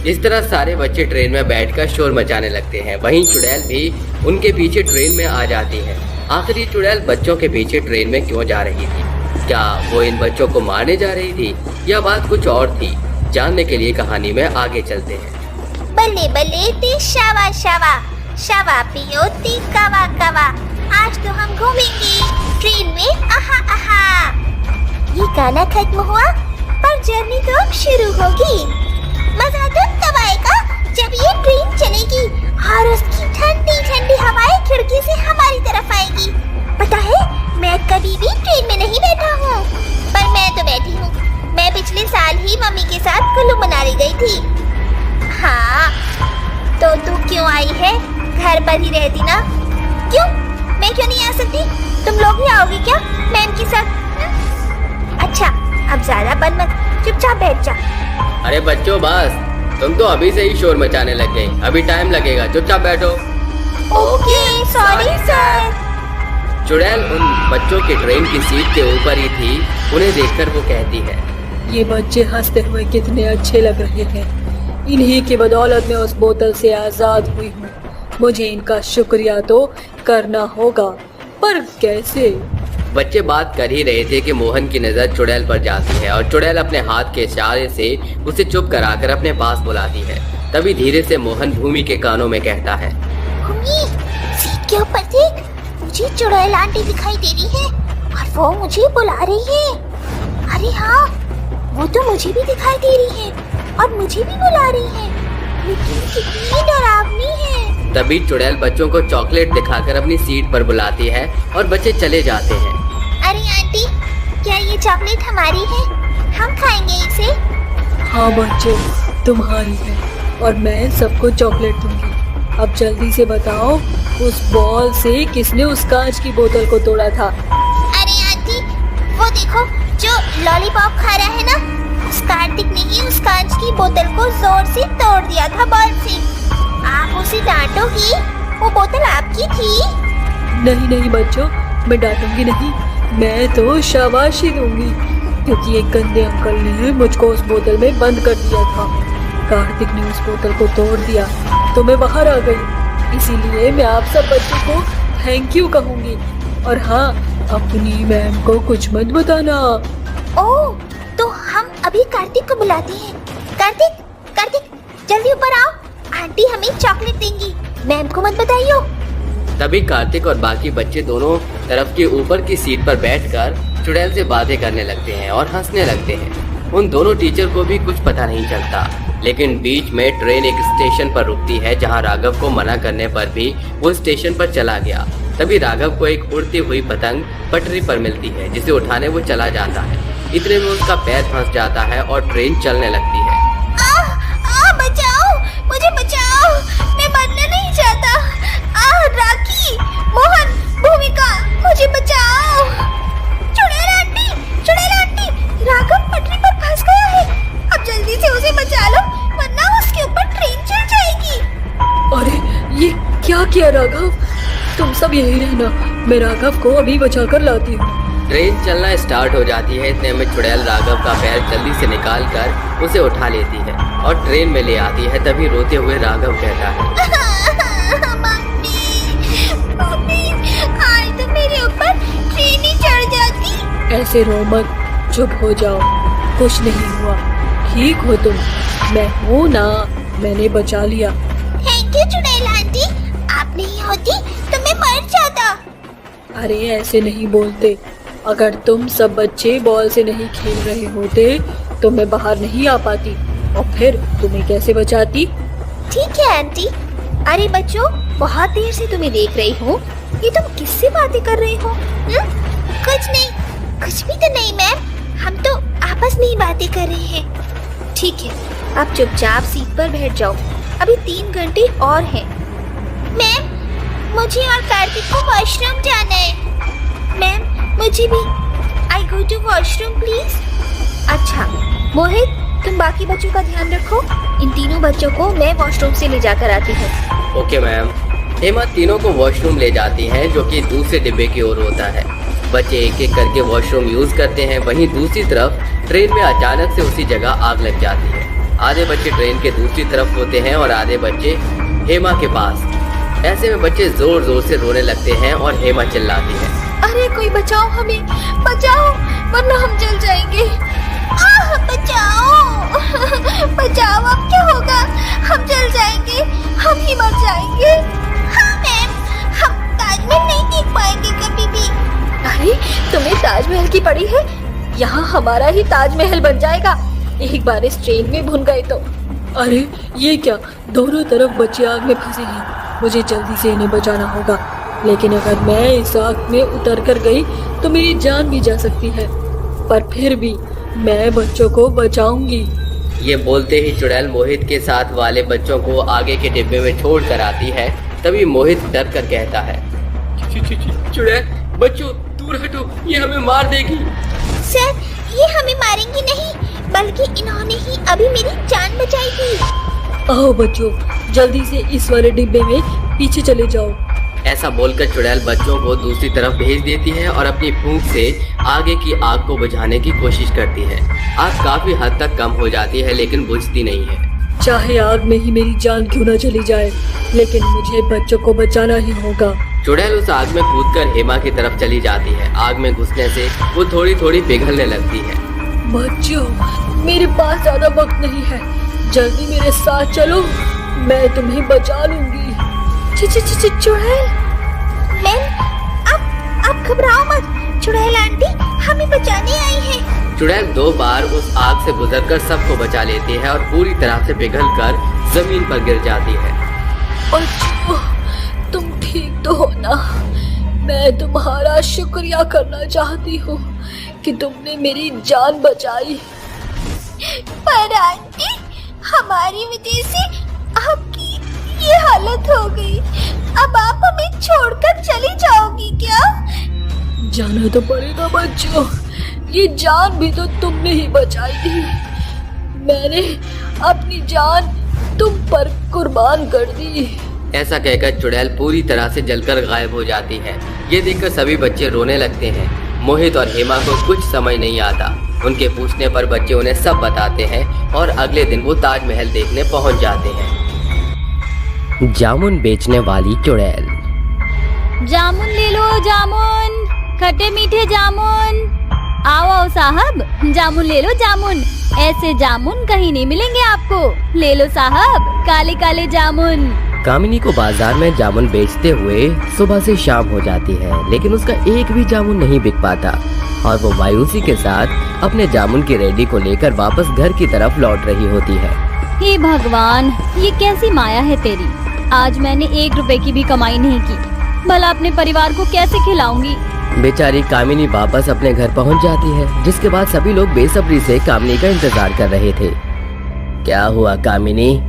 इस तरह सारे बच्चे ट्रेन में बैठकर शोर मचाने लगते हैं। वहीं चुड़ैल भी उनके पीछे ट्रेन में आ जाती है। आखिर ये चुड़ैल बच्चों के पीछे ट्रेन में क्यों जा रही थी? क्या वो इन बच्चों को मारने जा रही थी या बात कुछ और थी? जानने के लिए कहानी में आगे चलते हैं। बल्ले बल्ले ती शावा शावा, शावा पियो ती कवा कवा, आज तो हम घूमेंगे ट्रेन में आहा आहा। ये गाना खत्म हुआ पर जर्नी तो अब शुरू होगी। मजा तो तब आएगा जब ये ट्रेन चलेगी और उसकी ठंडी ठंडी हवाएं खिड़की से हमारी तरफ आएगी। पता है मैं कभी भी ट्रेन में नहीं बैठा हूँ, पर मैं तो बैठी हूँ। मैं पिछले साल ही मम्मी के साथ कुल्लू मनाली गई थी। हाँ तो तू क्यों आई है? घर पर ही रहती ना। क्यों? मैं क्यों नहीं आ सकती? तुम लोग ही आओगे क्या मैम के साथ? अच्छा अब ज्यादा बन मत, चुपचाप बैठ जा। अरे बच्चों बस, तुम तो अभी से ही शोर मचाने लग गए। अभी टाइम लगेगा, चुपचाप बैठो। Okay sorry sir. चुड़ैल उन बच्चों के ट्रेन की सीट के ऊपर ही थी। उन्हें देखकर वो कहती है, ये बच्चे हंसते हुए कितने अच्छे लग रहे हैं। इन्हीं की बदौलत मैं उस बोतल से आजाद हुई हूँ। मुझे इनका शुक्रिया तो करना होगा, पर कैसे? बच्चे बात कर ही रहे थे कि मोहन की नजर चुड़ैल पर जाती है और चुड़ैल अपने हाथ के इशारे से उसे चुप कराकर अपने पास बुलाती है। तभी धीरे से मोहन भूमि के कानों में कहता है, भूमि, सीट के ऊपर देख, मुझे चुड़ैल आंटी दिखाई दे रही है और वो मुझे बुला रही है। अरे हाँ, वो तो मुझे भी दिखाई दे रही है और मुझे भी बुला रही है, लेकिन कितनी डरावनी है। तभी चुड़ैल बच्चों को चॉकलेट दिखाकर अपनी सीट पर बुलाती है और बच्चे चले जाते हैं। अरे आंटी, क्या ये चॉकलेट हमारी है? हम खाएंगे इसे। हाँ बच्चों, तुम्हारी है और मैं सबको चॉकलेट दूंगी। अब जल्दी से बताओ, उस बॉल से किसने उस कांच की बोतल को तोड़ा था? अरे आंटी, वो देखो जो लॉलीपॉप खा रहा है ना, उस कार्तिक ने ही उस कांच की बोतल को जोर से तोड़ दिया था बॉल से। आप उसे डांटोगी? वो बोतल आपकी थी। नहीं नहीं बच्चों, मैं डांटूंगी नहीं, मैं तो शाबाशी दूंगी, क्योंकि एक गंदे अंकल ने मुझको उस बोतल में बंद कर दिया था। कार्तिक ने उस बोतल को तोड़ दिया तो मैं बाहर आ गई। इसीलिए मैं आप सब बच्चों को थैंक यू कहूंगी। और हाँ, अपनी मैम को कुछ मत बताना। ओह, तो हम अभी कार्तिक को बुलाते हैं। कार्तिक, कार्तिक, जल्दी ऊपर आओ, आंटी हमें चॉकलेट देंगी, मैम को मत बताइयो। तभी कार्तिक और बाकी बच्चे दोनों तरफ के ऊपर की सीट पर बैठकर चुड़ैल से बातें करने लगते हैं और हंसने लगते हैं। उन दोनों टीचर को भी कुछ पता नहीं चलता, लेकिन बीच में ट्रेन एक स्टेशन पर रुकती है जहां राघव को मना करने पर भी वो स्टेशन पर चला गया। तभी राघव को एक उड़ती हुई पतंग पटरी पर मिलती है, जिसे उठाने वो चला जाता है। इतने में उसका पैर फंस जाता है और ट्रेन चलने लगती है। बचाओ, मुझे बचाओ, मैं मरना नहीं चाहता। राखी, मोहन, भूमिका, मुझे बचाओ। चुड़ैल आंटी, राघव पटरी पर फंस गया है। अब जल्दी से उसे बचा लो, वरना उसके ऊपर ट्रेन चल जाएगी। अरे ये क्या किया राघव? तुम सब यही रहना, मैं राघव को अभी बचा कर लाती हूँ। ट्रेन चलना स्टार्ट हो जाती है। इतने में चुड़ैल राघव का पैर जल्दी से निकाल कर उसे उठा लेती है और ट्रेन में ले आती है। तभी रोते हुए राघव कहता है, मम्मी, आज तो मेरे ऊपर ट्रेन ही चढ़ जाती। ऐसे रो मत, चुप हो जाओ, कुछ नहीं हुआ, ठीक हो तुम। मैं हूँ ना, मैंने बचा लिया। थैंक यू चुड़ैल आंटी, आप नहीं होती तो मैं मर जाता। अरे ऐसे नहीं बोलते, अगर तुम सब बच्चे बॉल से नहीं खेल रहे होते तो मैं बाहर नहीं आ पाती और फिर तुम्हें कैसे बचाती? ठीक है आंटी। अरे बच्चों, बहुत देर से तुम्हें देख रही हूँ, ये तुम किससे बातें कर रहे हो? कुछ नहीं, कुछ भी तो नहीं मैम, हम तो आपस में ही बातें कर रहे हैं। ठीक है, आप चुपचाप सीट पर बैठ जाओ, अभी 3 घंटे और हैं। मैम, मुझे और कार्तिक को वॉशरूम जाना है। मैम, मुझे भी। आई गो टू वॉशरूम प्लीज। अच्छा मोहित, तुम बाकी बच्चों का ध्यान रखो, इन तीनों बच्चों को मैं वॉशरूम से ले जाकर आती हूँ। Okay ma'am. हेमा तीनों को वॉशरूम ले जाती हैं, जो कि दूसरे डिब्बे की ओर होता है। बच्चे एक एक करके वॉशरूम यूज करते हैं। वहीं दूसरी तरफ ट्रेन में अचानक से उसी जगह आग लग जाती है। आधे बच्चे ट्रेन के दूसरी तरफ होते हैं और आधे बच्चे हेमा के पास। ऐसे में बच्चे जोर जोर से रोने लगते हैं और हेमा चिल्लाती है, अरे कोई बचाओ, हमें बचाओ वरना हम जल जाएंगे। आह बचाओ बचाओ, अब क्या होगा? हम जल जाएंगे, हम ही मर जाएंगे। हाँ मैम, हम ताजमहल नहीं देख पाएंगे कभी भी। अरे तुम्हें ताजमहल की पड़ी है? यहाँ हमारा ही ताजमहल बन जाएगा एक बार इस ट्रेन में भुन गए तो। अरे ये क्या, दोनों तरफ बच्चे आग में फंसे हैं। मुझे जल्दी से इन्हें बचाना होगा, लेकिन अगर मैं इस आग में उतर कर गई तो मेरी जान भी जा सकती है, पर फिर भी मैं बच्चों को बचाऊंगी। ये बोलते ही चुड़ैल मोहित के साथ वाले बच्चों को आगे के डिब्बे में छोड़ कर आती है। तभी मोहित डर कर कहता है, चुड़ैल बच्चों दूर हटो, ये हमें मार देगी। सर, ये हमें मारेंगी नहीं, बल्कि इन्होंने ही अभी मेरी जान बचाई थी। आओ बच्चों, जल्दी से इस वाले डिब्बे में पीछे चले जाओ। ऐसा बोलकर चुड़ैल बच्चों को दूसरी तरफ भेज देती है और अपनी फूंक से आगे की आग को बुझाने की कोशिश करती है। आग काफी हद तक कम हो जाती है, लेकिन बुझती नहीं है। चाहे आग में ही मेरी जान क्यों न चली जाए, लेकिन मुझे बच्चों को बचाना ही होगा। चुड़ैल उस आग में कूदकर हेमा की तरफ चली जाती है। आग में घुसने से वो थोड़ी थोड़ी पिघलने लगती है। बच्चों, मेरे पास ज्यादा वक्त नहीं है, जल्दी मेरे साथ चलो, मैं तुम्हें बचा लूंगी। चुड़ैल मैम, आप घबराओ मत। चुड़ैल आंटी हमें बचाने आई है। चुड़ैल 2 बार उस आग से गुजरकर सबको बचा लेती है और पूरी तरह से पिघलकर जमीन पर गिर जाती है। बच्चों, तुम ठीक तो हो ना? मैं तुम्हारा शुक्रिया करना चाहती हूँ कि तुमने मेरी जान बचाई। पर आंटी, हमारी वजह से आपकी ये हालत हो गई। अब आप हमें छोड़कर चली जाओगी क्या? जाना तो पड़ेगा बच्चों, ये जान भी तो तुमने ही बचाई थी। मैंने अपनी जान तुम पर कुर्बान कर दी। ऐसा कहकर चुड़ैल पूरी तरह से जलकर गायब हो जाती है। ये देखकर सभी बच्चे रोने लगते हैं। मोहित और हेमा को कुछ समझ नहीं आता। उनके पूछने पर बच्चे उन्हें सब बताते हैं और अगले दिन वो ताजमहल देखने पहुंच जाते हैं। जामुन बेचने वाली चुड़ैल। जामुन ले लो जामुन, खट्टे मीठे जामुन। आओ आओ साहब, जामुन ले लो जामुन। ऐसे जामुन कहीं नहीं मिलेंगे आपको। ले लो साहब, काले काले जामुन। कामिनी को बाजार में जामुन बेचते हुए सुबह से शाम हो जाती है, लेकिन उसका एक भी जामुन नहीं बिक पाता और वो मायूसी के साथ अपने जामुन की रेडी को लेकर वापस घर की तरफ लौट रही होती है। हे भगवान, ये कैसी माया है तेरी। आज मैंने 1 रुपए की भी कमाई नहीं की, भला अपने परिवार को कैसे खिलाऊंगी। बेचारी कामिनी वापस अपने घर पहुंच जाती है, जिसके बाद सभी लोग बेसब्री से कामिनी का इंतजार कर रहे थे। क्या हुआ कामिनी,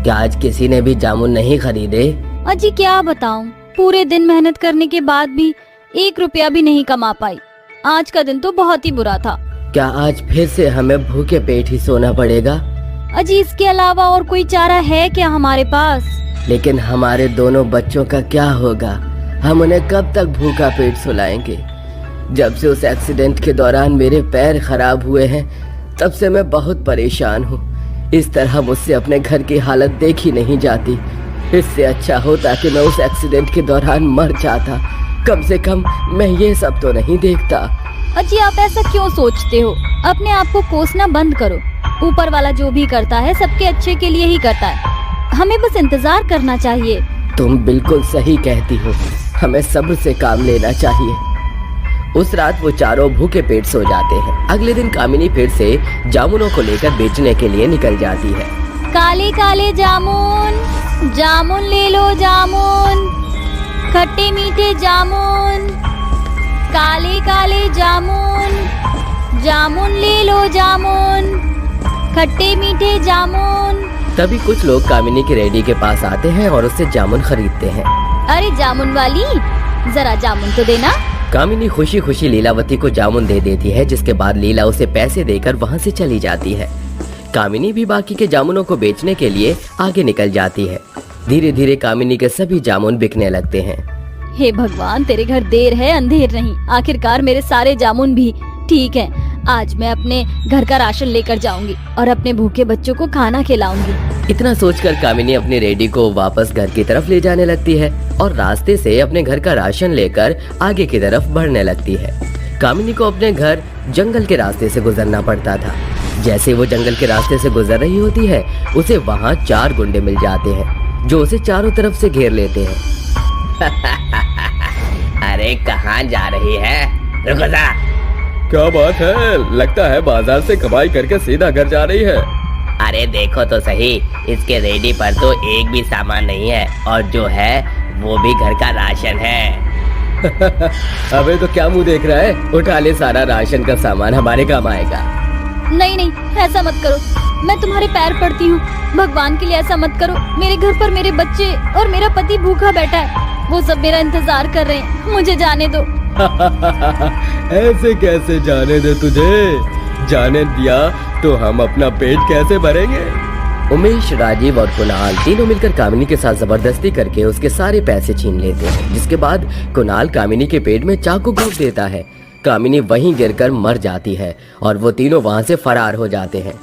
क्या आज किसी ने भी जामुन नहीं खरीदे? अजी क्या बताऊं, पूरे दिन मेहनत करने के बाद भी 1 रुपया भी नहीं कमा पाई। आज का दिन तो बहुत ही बुरा था। क्या आज फिर से हमें भूखे पेट ही सोना पड़ेगा? अजी इसके अलावा और कोई चारा है क्या हमारे पास? लेकिन हमारे दोनों बच्चों का क्या होगा? हम उन्हें कब तक भूखा पेट सुलाएंगे? जब से उस एक्सीडेंट के दौरान मेरे पैर खराब हुए हैं, तब से मैं बहुत परेशान हूँ। इस तरह मुझसे अपने घर की हालत देखी नहीं जाती। इससे अच्छा होता कि मैं उस एक्सीडेंट के दौरान मर जाता। कम से कम मैं ये सब तो नहीं देखता। अजी आप ऐसा क्यों सोचते हो? अपने आप को कोसना बंद करो। ऊपर वाला जो भी करता है सबके अच्छे के लिए ही करता है। हमें बस इंतजार करना चाहिए। तुम बिल्कुल सही कहती हो, हमें सब्र से काम लेना चाहिए। उस रात वो चारों भूखे पेट सो जाते हैं। अगले दिन कामिनी फिर से जामुनों को लेकर बेचने के लिए निकल जाती है। काले काले जामुन, जामुन ले लो जामुन, खट्टे मीठे जामुन, काले काले जामुन, जामुन ले लो जामुन, खट्टे मीठे जामुन। तभी कुछ लोग कामिनी की रेडी के पास आते हैं और उससे जामुन खरीदते हैं। अरे जामुन वाली, जरा जामुन तो देना। कामिनी खुशी खुशी लीलावती को जामुन दे देती है, जिसके बाद लीला उसे पैसे देकर वहाँ से चली जाती है। कामिनी भी बाकी के जामुनों को बेचने के लिए आगे निकल जाती है। धीरे धीरे कामिनी के सभी जामुन बिकने लगते हैं। हे भगवान, तेरे घर देर है अंधेर नहीं। आखिरकार मेरे सारे जामुन भी ठीक है। आज मैं अपने घर का राशन लेकर जाऊंगी और अपने भूखे बच्चों को खाना खिलाऊंगी। इतना सोचकर कामिनी अपनी रेडी को वापस घर की तरफ ले जाने लगती है और रास्ते से अपने घर का राशन लेकर आगे की तरफ बढ़ने लगती है। कामिनी को अपने घर जंगल के रास्ते से गुजरना पड़ता था। जैसे वो जंगल के रास्ते से गुजर रही होती है, उसे वहाँ 4 गुंडे मिल जाते हैं जो उसे चारों तरफ से घेर लेते हैं। अरे कहाँ जा रही है? रुको जा। क्या बात है, लगता है बाजार से कमाई करके सीधा घर जा रही है। अरे देखो तो सही, इसके रेडी पर तो एक भी सामान नहीं है और जो है वो भी घर का राशन है। अबे तो क्या मुंह देख रहा है, उठा ले सारा राशन का सामान, हमारे काम आएगा। नहीं नहीं, ऐसा मत करो, मैं तुम्हारे पैर पड़ती हूँ। भगवान के लिए ऐसा मत करो। मेरे घर पर मेरे बच्चे और मेरा पति भूखा बैठा है, वो सब मेरा इंतजार कर रहे हैं। मुझे जाने दो। ऐसे कैसे जाने दे तुझे? जाने दिया तो हम अपना पेट कैसे भरेंगे? उमेश, राजीव और कुणाल तीनों मिलकर कामिनी के साथ जबरदस्ती करके उसके सारे पैसे छीन लेते हैं, जिसके बाद कुणाल कामिनी के पेट में चाकू घोंप देता है। कामिनी वहीं गिरकर मर जाती है और वो तीनों वहां से फरार हो जाते हैं।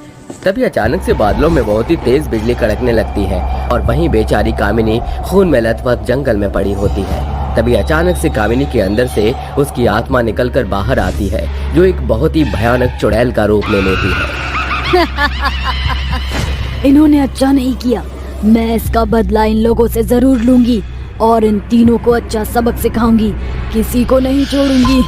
तभी अचानक से बादलों में बहुत ही तेज बिजली कड़कने लगती है और वहीं बेचारी कामिनी खून में लथपथ जंगल में पड़ी होती है। तभी अचानक से कामिनी के अंदर से उसकी आत्मा निकलकर बाहर आती है, जो एक बहुत ही भयानक चुड़ैल का रूप ले लेती है। इन्होंने अच्छा नहीं किया, मैं इसका बदला इन लोगों से जरूर लूंगी और इन तीनों को अच्छा सबक सिखाऊंगी, किसी को नहीं छोड़ूंगी।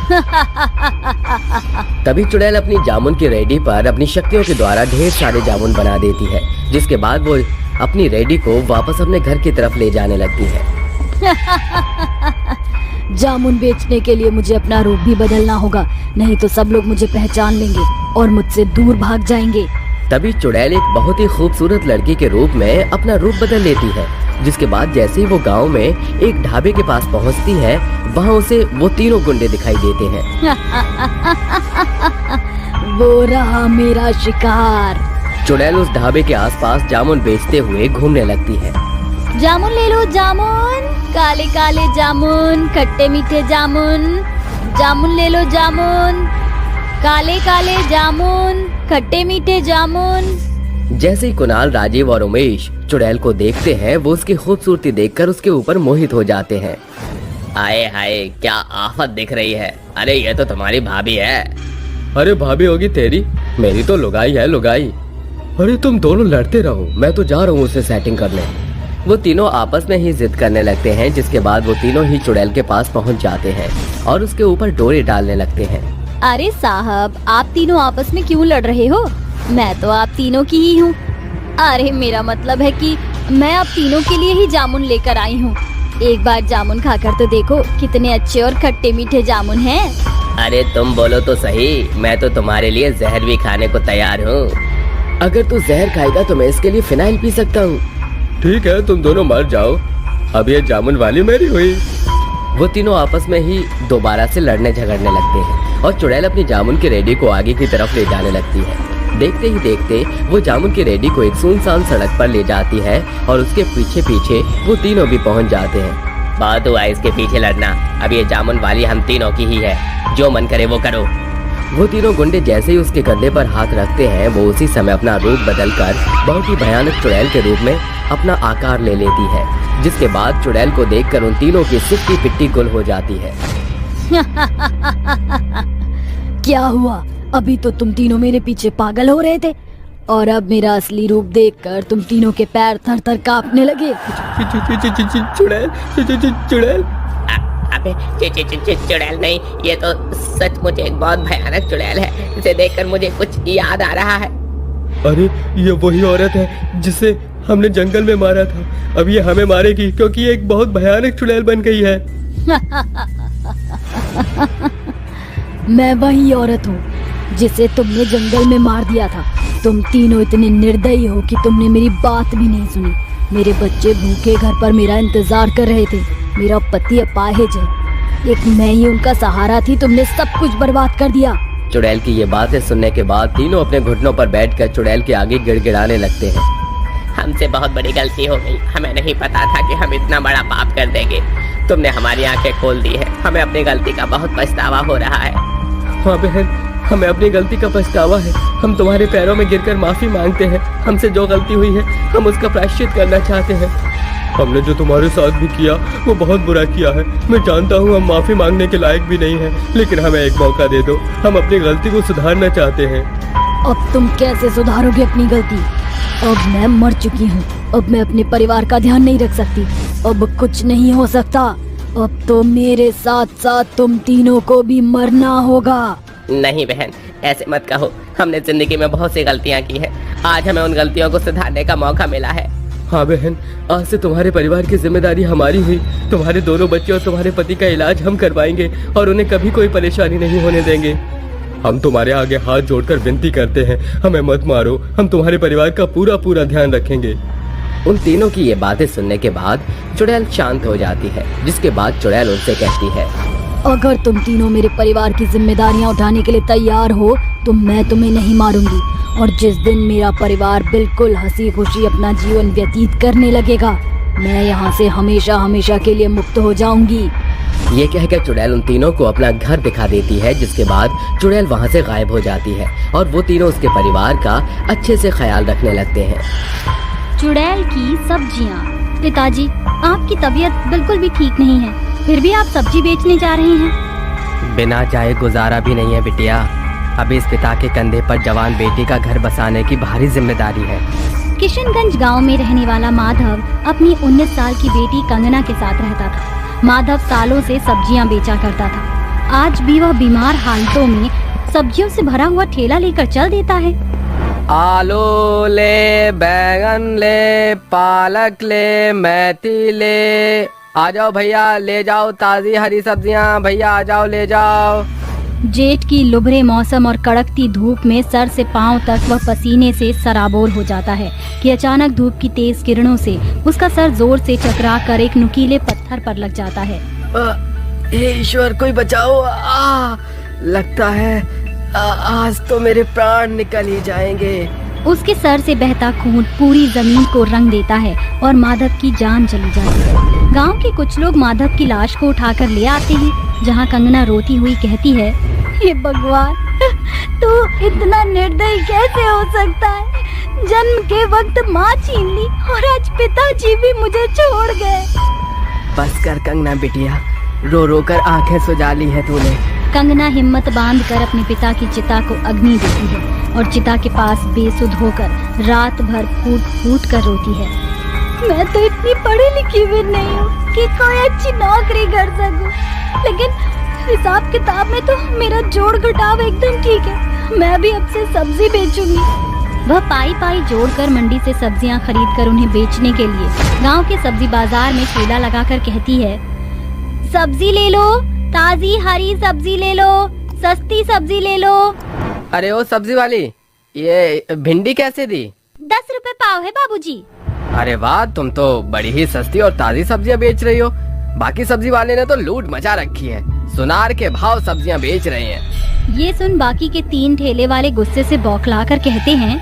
तभी चुड़ैल अपनी जामुन की रेडी पर अपनी शक्तियों के द्वारा ढेर सारे जामुन बना देती है, जिसके बाद वो अपनी रेडी को वापस अपने घर की तरफ ले जाने लगती है। जामुन बेचने के लिए मुझे अपना रूप भी बदलना होगा, नहीं तो सब लोग मुझे पहचान लेंगे और मुझसे दूर भाग जाएंगे। तभी चुड़ैल एक बहुत ही खूबसूरत लड़की के रूप में अपना रूप बदल लेती है, जिसके बाद जैसे ही वो गांव में एक ढाबे के पास पहुंचती है, वहां उसे वो तीनों गुंडे दिखाई देते हैं। वो रहा मेरा शिकार। चुड़ैल उस ढाबे के आसपास जामुन बेचते हुए घूमने लगती है। जामुन ले लो जामुन, काले काले जामुन, खट्टे मीठे जामुन। जामुन ले लो जामुन, काले काले जामुन, खट्टे मीठे जामुन। जैसे ही कुणाल, राजीव और उमेश चुड़ैल को देखते हैं, वो उसकी खूबसूरती देखकर उसके ऊपर मोहित हो जाते हैं। आए हाय, क्या आफत दिख रही है। अरे ये तो तुम्हारी भाभी है। अरे भाभी होगी तेरी, मेरी तो लुगाई है लुगाई। अरे तुम दोनों लड़ते रहो, मैं तो जा रहा हूँ उसे सेटिंग करने। वो तीनों आपस में ही जिद करने लगते हैं, जिसके बाद वो तीनों ही चुड़ैल के पास पहुंच जाते हैं और उसके ऊपर डोरे डालने लगते हैं। अरे साहब, आप तीनों आपस में क्यों लड़ रहे हो? मैं तो आप तीनों की ही हूँ। अरे मेरा मतलब है कि मैं आप तीनों के लिए ही जामुन लेकर आई हूँ। एक बार जामुन खाकर तो देखो, कितने अच्छे और खट्टे मीठे जामुन हैं। अरे तुम बोलो तो सही, मैं तो तुम्हारे लिए जहर भी खाने को तैयार हूँ। अगर तू जहर खाएगा तो मैं इसके लिए फिनाइल पी सकता हूँ। ठीक है, तुम दोनों मर जाओ, अब ये जामुन वाली मेरी हुई। वो तीनों आपस में ही दोबारा से लड़ने झगड़ने लगते हैं और चुड़ैल अपनी जामुन की रेडी को आगे की तरफ ले जाने लगती है। देखते ही देखते वो जामुन की रेडी को एक सुनसान सड़क पर ले जाती है और उसके पीछे पीछे वो तीनों भी पहुंच जाते हैं। बहुत हुआ इसके पीछे लड़ना, अब ये जामुन वाली हम तीनों की ही है, जो मन करे वो करो। वो तीनों गुंडे जैसे ही उसके कंधे पर हाथ रखते हैं, वो उसी समय अपना रूप बदलकर बहुत ही भयानक चुड़ैल के रूप में अपना आकार ले लेती है, जिसके बाद चुड़ैल को देखकर उन तीनों की सिक्की पिट्टी गुल हो जाती है। क्या हुआ? अभी तो तुम तीनों मेरे पीछे पागल हो रहे थे और अब मेरा असली रूप देखकर तुम तीनों के पैर थर थर कांपने लगे। चुड़ैल, चुड़ैल। अबे चुड़ैल नहीं, ये तो सचमुच एक बहुत भयानक चुड़ैल है। इसे देखकर मुझे कुछ याद आ रहा है। अरे ये वही औरत है जिसे हमने जंगल में मारा था। अब ये हमें मारेगी क्योंकि ये एक बहुत भयानक चुड़ैल बन गई है। मैं वही औरत हूँ जिसे तुमने जंगल में मार दिया था। तुम तीनों इतने निर्दयी हो कि तुमने मेरी बात भी नहीं सुनी। मेरे बच्चे भूखे घर पर मेरा इंतजार कर रहे थे। मेरा पति अपाहिज है, एक मैं ही उनका सहारा थी। तुमने सब कुछ बर्बाद कर दिया। चुड़ैल की ये बातें सुनने के बाद तीनों अपने घुटनों पर बैठकर चुड़ैल के आगे गिड़गिड़ाने लगते हैं। हमसे बहुत बड़ी गलती हो गई। हमें नहीं पता था कि हम इतना बड़ा पाप कर देंगे। तुमने हमारी आंखें खोल दी है। हमें अपनी गलती का बहुत पछतावा हो रहा है। हाँ बहन, हमें अपनी गलती का पछतावा है। हम तुम्हारे पैरों में गिरकर माफी मांगते हैं। हमसे जो गलती हुई है हम उसका प्रायश्चित करना चाहते हैं। हमने जो तुम्हारे साथ भी किया वो बहुत बुरा किया है। मैं जानता हूँ हम माफी मांगने के लायक भी नहीं हैं, लेकिन हमें एक मौका दे दो। हम अपनी गलती को सुधारना चाहते हैं। अब तुम कैसे सुधारोगे अपनी गलती? अब मैं मर चुकी हूँ। अब मैं अपने परिवार का ध्यान नहीं रख सकती। अब कुछ नहीं हो सकता। अब तो मेरे साथ साथ तुम तीनों को भी मरना होगा। नहीं बहन, ऐसे मत कहो। हमने जिंदगी में बहुत सी गलतियाँ की है। आज हमें उन गलतियों को सुधारने का मौका मिला है। हाँ बहन, आज से तुम्हारे परिवार की जिम्मेदारी हमारी हुई। तुम्हारे दोनों बच्चे और तुम्हारे पति का इलाज हम करवाएंगे और उन्हें कभी कोई परेशानी नहीं होने देंगे। हम तुम्हारे आगे हाथ जोड़कर विनती करते हैं, हमें मत मारो। हम तुम्हारे परिवार का पूरा ध्यान रखेंगे। उन तीनों की ये बातें सुनने के बाद चुड़ैल शांत हो जाती है, जिसके बाद चुड़ैल उनसे कहती है, अगर तुम तीनों मेरे परिवार की जिम्मेदारियां उठाने के लिए तैयार हो तो मैं तुम्हें नहीं मारूंगी। और जिस दिन मेरा परिवार बिल्कुल हंसी खुशी अपना जीवन व्यतीत करने लगेगा, मैं यहाँ से हमेशा हमेशा के लिए मुक्त हो जाऊंगी। ये कहकर चुड़ैल उन तीनों को अपना घर दिखा देती है, जिसके बाद चुड़ैल वहाँ से गायब हो जाती है और वो तीनों उसके परिवार का अच्छे से ख्याल रखने लगते हैं। चुड़ैल की सब्जियाँ। पिताजी, आपकी तबीयत बिल्कुल भी ठीक नहीं है, फिर भी आप सब्जी बेचने जा रहे हैं। बिना चाहे गुजारा भी नहीं है बिटिया। अभी इस पिता के कंधे पर जवान बेटी का घर बसाने की भारी जिम्मेदारी है। किशनगंज गांव में रहने वाला माधव अपनी 19 साल की बेटी कंगना के साथ रहता था। माधव सालों से सब्जियां बेचा करता था। आज भी वह बीमार हालतों में सब्जियों से भरा हुआ ठेला लेकर चल देता है। आलू ले, बैंगन ले, पालक ले, मेथी ले, आ जाओ भैया, ले जाओ ताज़ी हरी सब्जियां। भैया आ जाओ, ले जाओ। जेठ की लुभरे मौसम और कड़कती धूप में सर से पांव तक वह पसीने से सराबोर हो जाता है कि अचानक धूप की तेज किरणों से उसका सर जोर से टकरा कर एक नुकीले पत्थर पर लग जाता है। हे ईश्वर, कोई बचाओ। लगता है आज तो मेरे प्राण निकल ही जाएंगे। उसके सर से बहता खून पूरी जमीन को रंग देता है और माधव की जान चली जाती है। गांव के कुछ लोग माधव की लाश को उठाकर ले आते हैं, जहां कंगना रोती हुई कहती है, हे भगवान, तू इतना निर्दयी कैसे हो सकता है? जन्म के वक्त माँ छीन ली और आज पिताजी भी मुझे छोड़ गए। बस कर कंगना बिटिया, रो रो कर आंखें सुजा ली है तूने। कंगना हिम्मत बांधकर अपने पिता की चिता को अग्नि देती है और चिता के पास बेसुध होकर रात भर फूट फूट कर रोती है। मैं तो इतनी पढ़ी लिखी भी नहीं हूँ कि कोई अच्छी नौकरी कर सकूं, लेकिन हिसाब किताब में तो मेरा जोड़ घटाव एकदम ठीक है। मैं भी अब से सब्जी बेचूंगी। वह पाई पाई जोड़कर मंडी से सब्जियां खरीदकर उन्हें बेचने के लिए गांव के सब्जी बाजार में ठेला लगाकर कहती है, सब्जी ले लो, ताजी हरी सब्जी ले लो, सस्ती सब्जी ले लो। अरे ओ सब्जी वाली, ये भिंडी कैसे दी? 10 रुपए पाव है बाबूजी। अरे वाह, तुम तो बड़ी ही सस्ती और ताजी सब्जियां बेच रही हो। बाकी सब्जी वाले ने तो लूट मचा रखी है, सुनार के भाव सब्जियां बेच रहे हैं। ये सुन बाकी के 3 ठेले वाले गुस्से से बौखलाकर कहते हैं,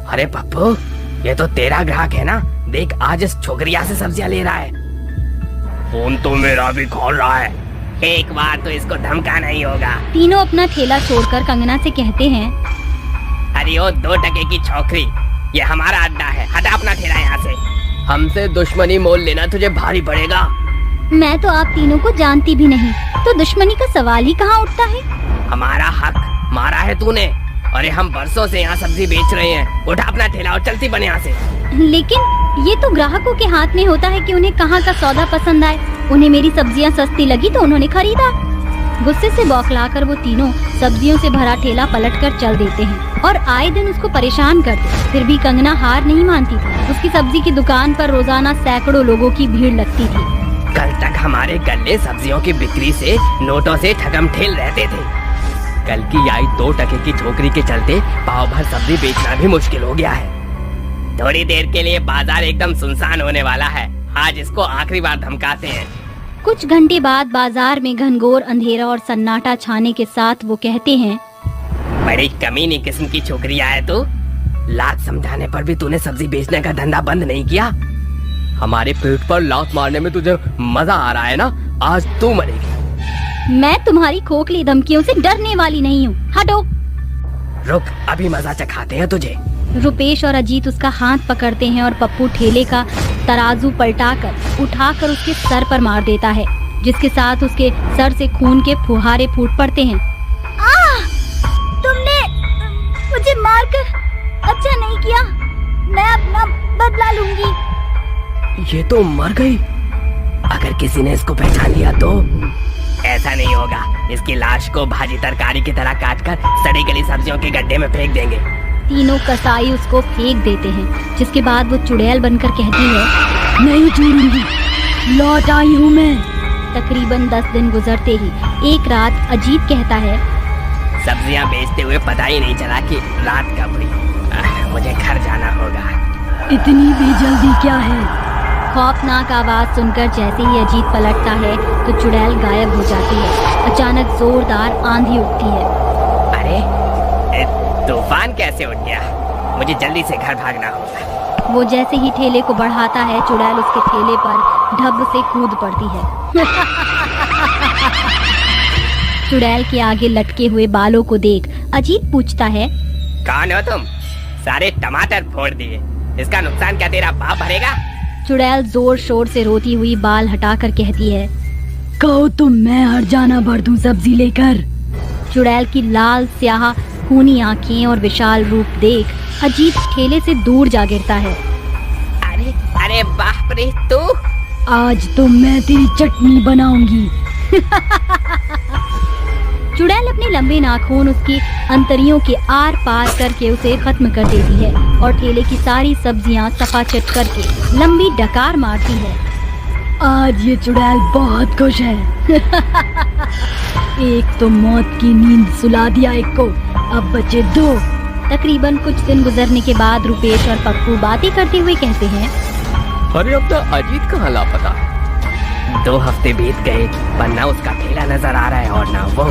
अरे पप्पू, ये तो तेरा ग्राहक है ना? देख, आज इस छोकरिया से सब्जियां ले रहा है। फोन तो मेरा भी खोल रहा है। एक बार तो इसको धमकाना ही होगा। तीनों अपना ठेला छोड़कर कंगना से कहते हैं, अरे ओ 2 टके की छोकरी, ये हमारा अड्डा है, हटा अपना ठेला यहाँ से। हमसे दुश्मनी मोल लेना तुझे भारी पड़ेगा। मैं तो आप तीनों को जानती भी नहीं, तो दुश्मनी का सवाल ही कहाँ उठता है। हमारा हक मारा है तूने। अरे हम बरसों से यहाँ सब्जी बेच रहे हैं, उठा अपना ठेला और चलती बने यहाँ से। लेकिन ये तो ग्राहकों के हाथ में होता है कि उन्हें कहाँ का सौदा पसंद आए। उन्हें मेरी सब्जियाँ सस्ती लगी तो उन्होंने खरीदा। गुस्से से बौखलाकर वो तीनों सब्जियों से भरा ठेला पलटकर चल देते हैं और आए दिन उसको परेशान करते। फिर भी कंगना हार नहीं मानती थी। उसकी सब्जी की दुकान पर रोजाना सैकड़ों लोगों की भीड़ लगती थी। कल तक हमारे गल्ले सब्जियों की बिक्री से नोटों से ठगम ठेल रहते थे। कल की आई 2 टके की छोकरी के चलते पाव भर सब्जी बेचना भी मुश्किल हो गया है। थोड़ी देर के लिए बाजार एकदम सुनसान होने वाला है। आज इसको आखिरी बार धमकाते हैं। कुछ घंटे बाद बाजार में घनघोर अंधेरा और सन्नाटा छाने के साथ वो कहते हैं, बड़ी कमीनी किस्म की छोकरियां है तू। लात समझाने पर भी तूने सब्जी बेचने का धंधा बंद नहीं किया। हमारे पेट पर लात मारने में तुझे मजा आ रहा है ना? आज तू मरेगी। मैं तुम्हारी खोखली धमकियों से डरने वाली नहीं हूँ, हटो। रुक, अभी मजा चखाते हैं तुझे। रुपेश और अजीत उसका हाथ पकड़ते हैं और पप्पू ठेले का तराजू पलटाकर उठाकर उसके सर पर मार देता है, जिसके साथ उसके सर से खून के फुहारे फूट पड़ते हैं। तुमने मुझे मारकर अच्छा नहीं किया, मैं अपना बदला लूंगी। ये तो मर गई। अगर किसी ने इसको पहचान लिया तो? ऐसा नहीं होगा। इसकी लाश को भाजी तरकारी की तरह काटकर सड़ी गली सब्जियों के गड्ढे में फेंक देंगे। तीनों कसाई उसको फेंक देते हैं, जिसके बाद वो चुड़ैल बनकर कहती है, नहीं छोड़ूंगी, लौट आई हूँ मैं। तकरीबन 10 दिन गुजरते ही एक रात अजीत कहता है, सब्जियां बेचते हुए पता ही नहीं चला कि रात कब हुई। मुझे घर जाना होगा। इतनी भी जल्दी क्या है? खौफनाक आवाज सुनकर जैसे ही अजीत पलटता है तो चुड़ैल गायब हो जाती है। अचानक जोरदार आंधी उठती है। अरे तूफान कैसे उठ गया? मुझे जल्दी से घर भागना होगा। वो जैसे ही ठेले को बढ़ाता है, चुड़ैल उसके ठेले पर ढब से कूद पड़ती है। चुड़ैल के आगे लटके हुए बालों को देख अजीत पूछता है, कौन हो तुम? सारे टमाटर फोड़ दिए। इसका नुकसान क्या तेरा बाप भरेगा? चुड़ैल जोर शोर से रोती हुई बाल हटाकर कहती है, कहो तुम, मैं हर जाना भर दूं सब्जी लेकर। चुड़ैल की लाल स्याह खूनी आंखें और विशाल रूप देख अजीत ठेले से दूर जा गिरता है। अरे अरे बाप रे, तू! आज तो मैं तेरी चटनी बनाऊंगी। चुड़ैल अपने लंबे नाखून उसकी अंतरियों के आर पार करके उसे खत्म कर देती है और ठेले की सारी सब्जियां सफाचट करके लंबी डकार मारती है। आज ये चुड़ैल बहुत खुश है। एक तो मौत की नींद सुला दिया एक को, अब बचे 2। तकरीबन कुछ दिन गुजरने के बाद रुपेश और पप्पू बातें करते हुए कहते हैं, अरे अपना अजीत कहाँ लापता? 2 हफ्ते बीत गए पर न उसका ठेला नजर आ रहा है और न वो।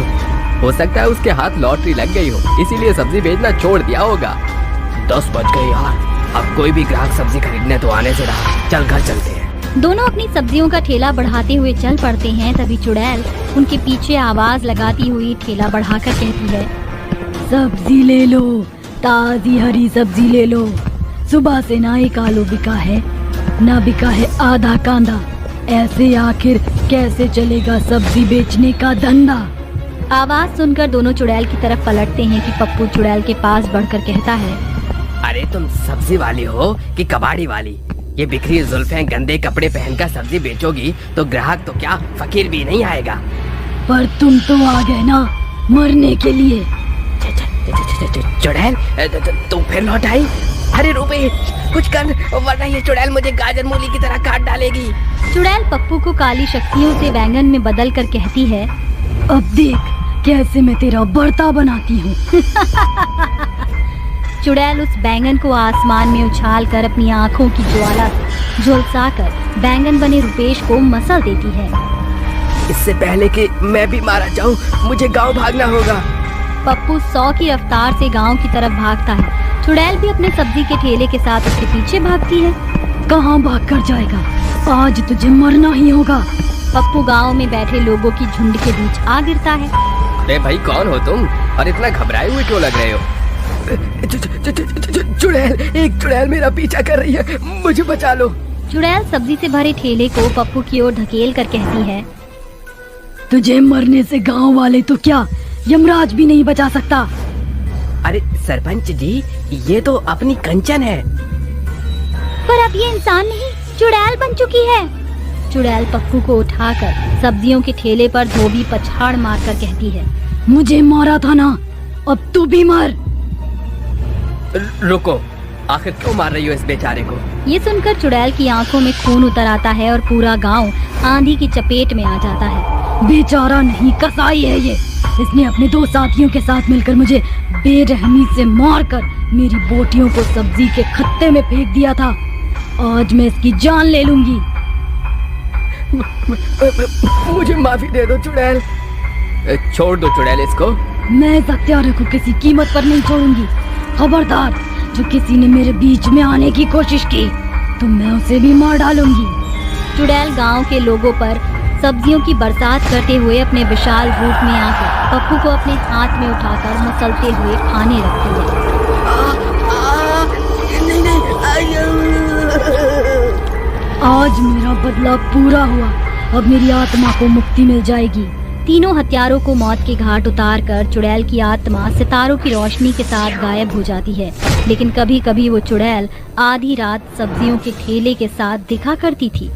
हो सकता है उसके हाथ लॉटरी लग गई हो, इसीलिए सब्जी बेचना छोड़ दिया होगा। 10 बज गए यार, अब कोई भी ग्राहक सब्जी खरीदने तो आने से रहा। चल घर चलते हैं। दोनों अपनी सब्जियों का ठेला बढ़ाते हुए चल पड़ते हैं। तभी चुड़ैल उनके पीछे आवाज लगाती हुई ठेला बढ़ाकर कहती है, सब्जी ले लो, ताजी हरी सब्जी ले लो। सुबह से ना एक आलू बिका है, ना बिका है आधा कांदा। ऐसे आखिर कैसे चलेगा सब्जी बेचने का धंधा? आवाज सुनकर दोनों चुड़ैल की तरफ पलटते हैं कि पप्पू चुड़ैल के पास बढ़कर कहता है, अरे तुम सब्जी वाली हो कि कबाड़ी वाली? ये बिखरी जुल्फें गंदे कपड़े पहनकर सब्जी बेचोगी तो ग्राहक तो क्या फकीर भी नहीं आएगा। पर तुम तो आ गए ना मरने के लिए। चुड़ैल तू फिर लौट आई? अरे रुपेश कुछ कर, वरना ये चुड़ैल मुझे गाजर मूली की तरह काट डालेगी। चुड़ैल पप्पू को काली शक्तियों से बैंगन में बदल कर कहती है, अब देख कैसे मैं तेरा बर्ता बनाती हूँ। चुड़ैल उस बैंगन को आसमान में उछाल कर अपनी आँखों की ज्वाला से झुलसाकर बैंगन बने रुपेश को मसल देती है। इससे पहले कि मैं भी मारा जाऊँ, मुझे गाँव भागना होगा। पप्पू 100 की रफ्तार से गांव की तरफ भागता है। चुड़ैल भी अपने सब्जी के ठेले के साथ उसके पीछे भागती है। कहाँ भाग कर जाएगा, आज तुझे मरना ही होगा। पप्पू गांव में बैठे लोगों की झुंड के बीच आ गिरता है। अरे भाई कौन हो तुम और इतना घबराए हुए क्यों लग रहे हो? चुड़ैल, एक चुड़ैल मेरा पीछा कर रही है, मुझे बचा लो। चुड़ैल सब्जी से भरे ठेले को पप्पू की ओर धकेल कर कहती है, तुझे मरने से गांव वाले तो क्या यमराज भी नहीं बचा सकता। अरे सरपंच जी, ये तो अपनी कंचन है। पर अब ये इंसान नहीं चुड़ैल बन चुकी है। चुड़ैल पप्पू को उठाकर सब्जियों के ठेले पर धोबी पछाड़ मारकर कहती है, मुझे मारा था ना, अब तू भी मर। रुको, आखिर क्यों मार रही हो इस बेचारे को? ये सुनकर चुड़ैल की आंखों में खून उतर आता है और पूरा गांव आंधी की चपेट में आ जाता है। बेचारा नहीं, कसाई है ये। इसने अपने 2 साथियों के साथ मिलकर मुझे बेरहमी से मारकर मेरी बोटियों को सब्जी के खत्ते में फेंक दिया था। आज मैं इसकी जान ले लूंगी। मुझे माफी दे दो चुड़ैल। छोड़ दो चुड़ैल इसको। मैं इस हत्यारे को किसी कीमत पर नहीं छोड़ूंगी। खबरदार, जो किसी ने मेरे बीच में आने की कोशिश की तो मैं उसे भी मार डालूंगी। चुड़ैल गांव के लोगों पर सब्जियों की बरसात करते हुए अपने विशाल रूप में आकर पप्पू को अपने हाथ में उठाकर मसलते हुए खाने लगती है। आज मेरा बदला पूरा हुआ, अब मेरी आत्मा को मुक्ति मिल जाएगी। तीनों हत्यारों को मौत के घाट उतारकर चुड़ैल की आत्मा सितारों की रोशनी के साथ गायब हो जाती है। लेकिन कभी कभी वो चुड़ैल आधी रात सब्जियों के ठेले के साथ दिखा करती थी।